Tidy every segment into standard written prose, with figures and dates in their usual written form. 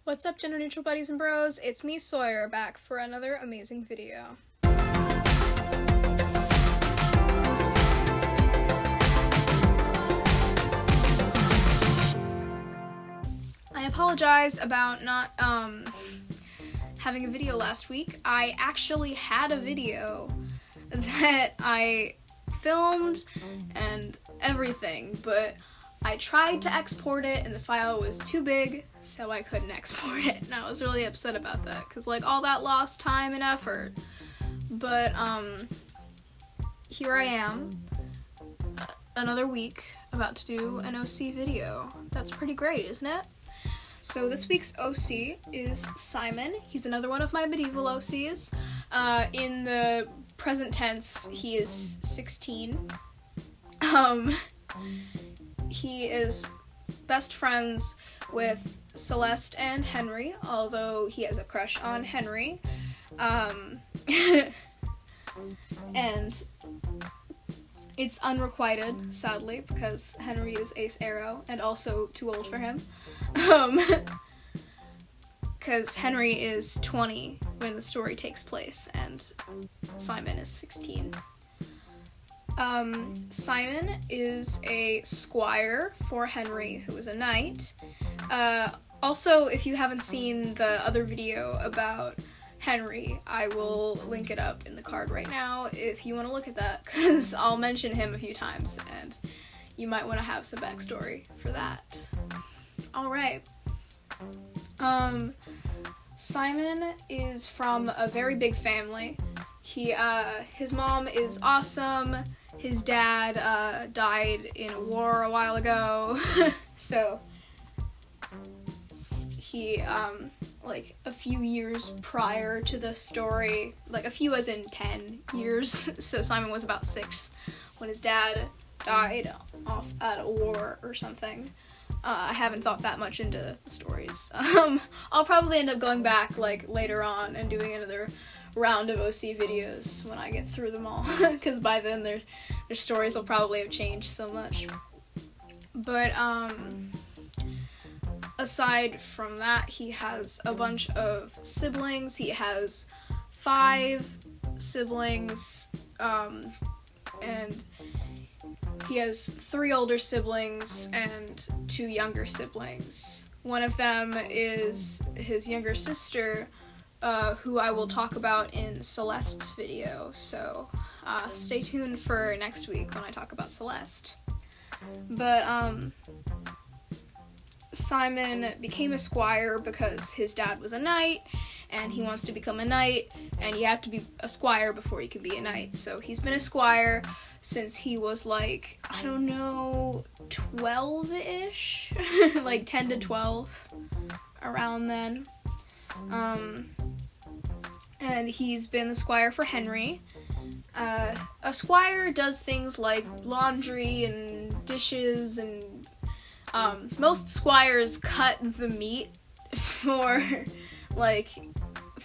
What's up, gender neutral buddies and bros? It's me, Sawyer, back for another amazing video. I apologize about not having a video last week. I actually had a video that I filmed and everything, but I tried to export it and the file was too big, so I couldn't export it, and I was really upset about that, because like all that lost time and effort. But here I am, another week, about to do an OC video. That's pretty great, isn't it? So this week's OC is Simon. He's another one of my medieval OCs. In the present tense, he is 16. He is best friends with Celeste and Henry, although he has a crush on Henry. And it's unrequited, sadly, because Henry is Ace Arrow and also too old for him. Because Henry is 20 when the story takes place and Simon is 16. Simon is a squire for Henry, who is a knight. Also, if you haven't seen the other video about Henry, I will link it up in the card right now if you want to look at that, because I'll mention him a few times, and you might want to have some backstory for that. Alright. Simon is from a very big family. His mom is awesome. His dad, died in a war a while ago. So, he, like, a few years prior to the story, like, a few as in 10 years, so Simon was about 6 when his dad died off at a war or something. I haven't thought that much into the stories. I'll probably end up going back, like, later on and doing another round of OC videos when I get through them all, because by then their stories will probably have changed so much. But, aside from that, he has a bunch of siblings. He has 5 siblings, and he has 3 older siblings and 2 younger siblings. One of them is his younger sister, who I will talk about in Celeste's video, so stay tuned for next week when I talk about Celeste. But, Simon became a squire because his dad was a knight, and he wants to become a knight, and you have to be a squire before you can be a knight. So he's been a squire since he was, like, I don't know, 12-ish? Like 10 to 12, around then. And he's been the squire for Henry. A squire does things like laundry and dishes, and most squires cut the meat for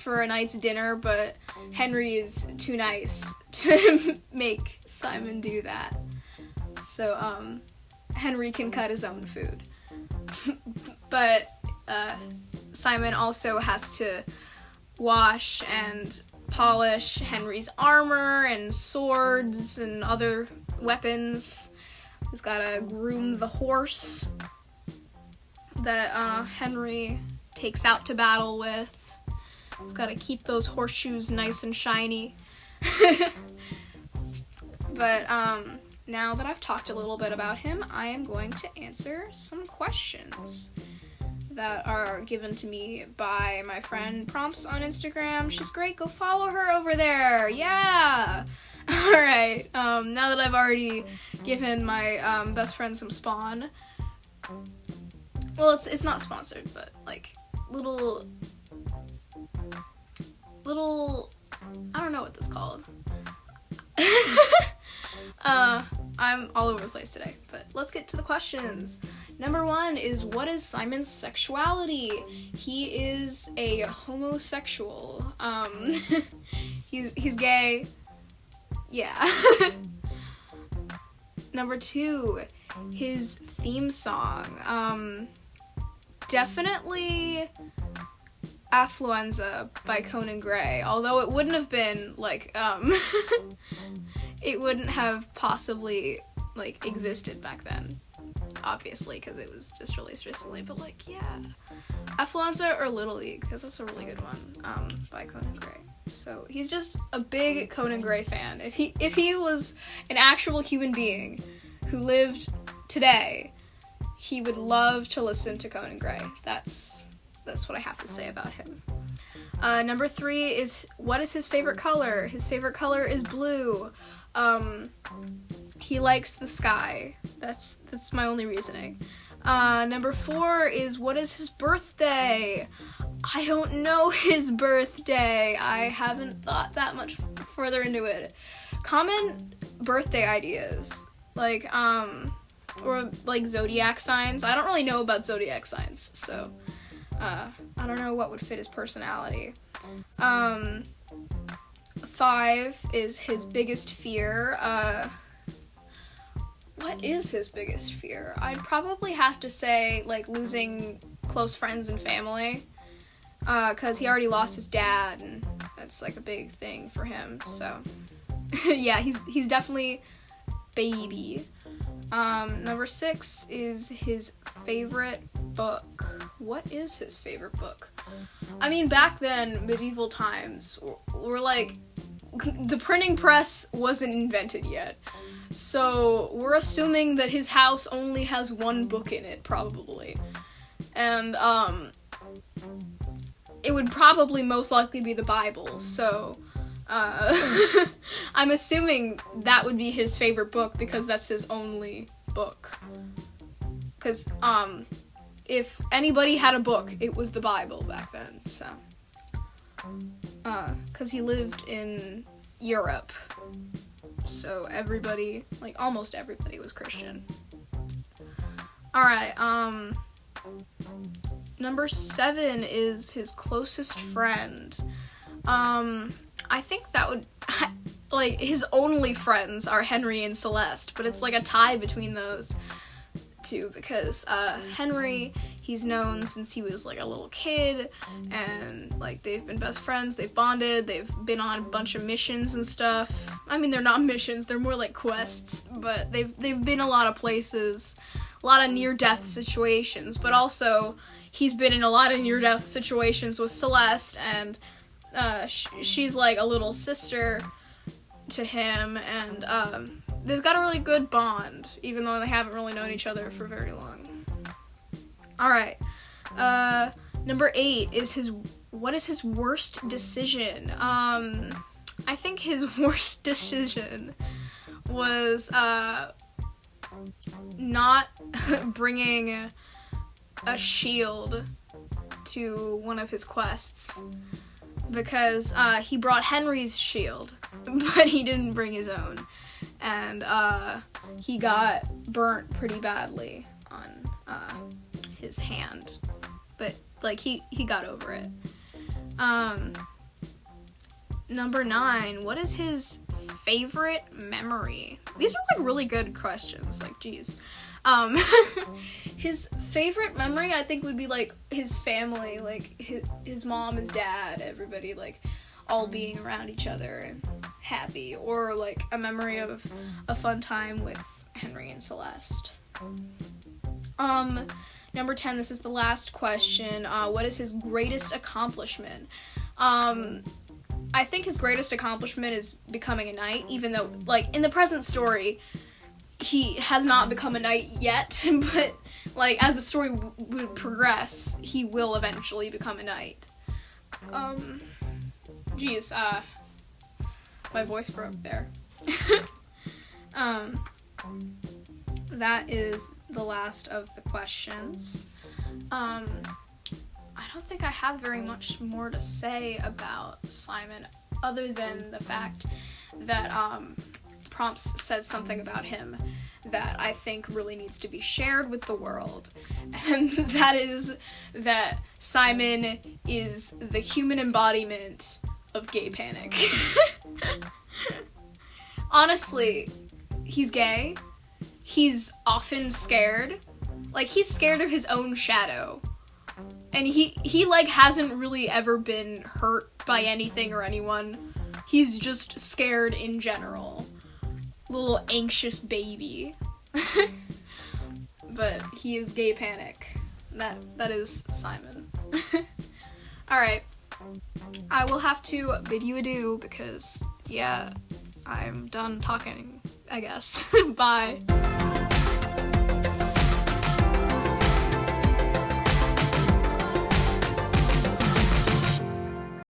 a knight's dinner, but Henry is too nice to make Simon do that. So, Henry can cut his own food. But, Simon also has to wash and polish Henry's armor and swords and other weapons. He's gotta groom the horse that Henry takes out to battle with. He's gotta keep those horseshoes nice and shiny. But now that I've talked a little bit about him, I am going to answer some questions that are given to me by my friend Prompts on Instagram. She's great, go follow her over there, yeah! Alright, now that I've already given my best friend some spawn, well, it's not sponsored, but, like, little, I don't know what this is called. I'm all over the place today, but let's get to the questions. Number 1 is, what is Simon's sexuality? He is a homosexual. He's gay. Yeah. Number 2, his theme song. Definitely Affluenza by Conan Gray, although it wouldn't have been, like, it wouldn't have possibly, like, existed back then, obviously, because it was just released recently, but, like, yeah. Affluenza or Little League, because that's a really good one, by Conan Gray. So, he's just a big Conan Gray fan. If he was an actual human being who lived today, he would love to listen to Conan Gray. That's what I have to say about him. Number 3 is, what is his favorite color? His favorite color is blue. He likes the sky. That's my only reasoning. Number 4 is, what is his birthday? I don't know his birthday. I haven't thought that much further into it. Common birthday ideas, like, or, like, zodiac signs. I don't really know about zodiac signs, so, I don't know what would fit his personality. 5 is his biggest fear. What is his biggest fear? I'd probably have to say, like, losing close friends and family, because he already lost his dad, and that's, like, a big thing for him, so, yeah, he's definitely baby. Number 6 is his favorite book. What is his favorite book? I mean, back then, medieval times, were like, the printing press wasn't invented yet. So, we're assuming that his house only has one book in it, probably. And, it would probably most likely be the Bible, so, I'm assuming that would be his favorite book because that's his only book. Because, if anybody had a book, it was the Bible back then, so. Because he lived in Europe, so everybody, like, almost everybody was Christian. Alright, number 7 is his closest friend. I think that would, like, his only friends are Henry and Celeste, but it's like a tie between those two, because, Henry, he's known since he was, like, a little kid, and, like, they've been best friends, they've bonded, they've been on a bunch of missions and stuff. I mean, they're not missions, they're more like quests, but they've been a lot of places, a lot of near-death situations, but also, he's been in a lot of near-death situations with Celeste, and, she's, like, a little sister to him, and, they've got a really good bond, even though they haven't really known each other for very long. Alright, number 8 is what is his worst decision? I think his worst decision was, not bringing a shield to one of his quests, because, he brought Henry's shield, but he didn't bring his own. And, he got burnt pretty badly on, his hand. But, like, he got over it. Number 9, what is his favorite memory? These are, like, really good questions, like, geez. His favorite memory, I think, would be, like, his family, like, his mom, his dad, everybody, like, all being around each other and happy, or, like, a memory of a fun time with Henry and Celeste. Number 10, this is the last question. What is his greatest accomplishment? I think his greatest accomplishment is becoming a knight, even though, like, in the present story, he has not become a knight yet, but, like, as the story would progress, he will eventually become a knight. Geez, my voice broke there. That is the last of the questions. I don't think I have very much more to say about Simon, other than the fact that, Prompts said something about him that I think really needs to be shared with the world, and that is that Simon is the human embodiment of gay panic. Honestly, he's gay, he's often scared, like, he's scared of his own shadow, And he like hasn't really ever been hurt by anything or anyone. He's just scared in general. Little anxious baby. But he is gay panic. That is Simon. Alright. I will have to bid you adieu because, yeah, I'm done talking, I guess. Bye.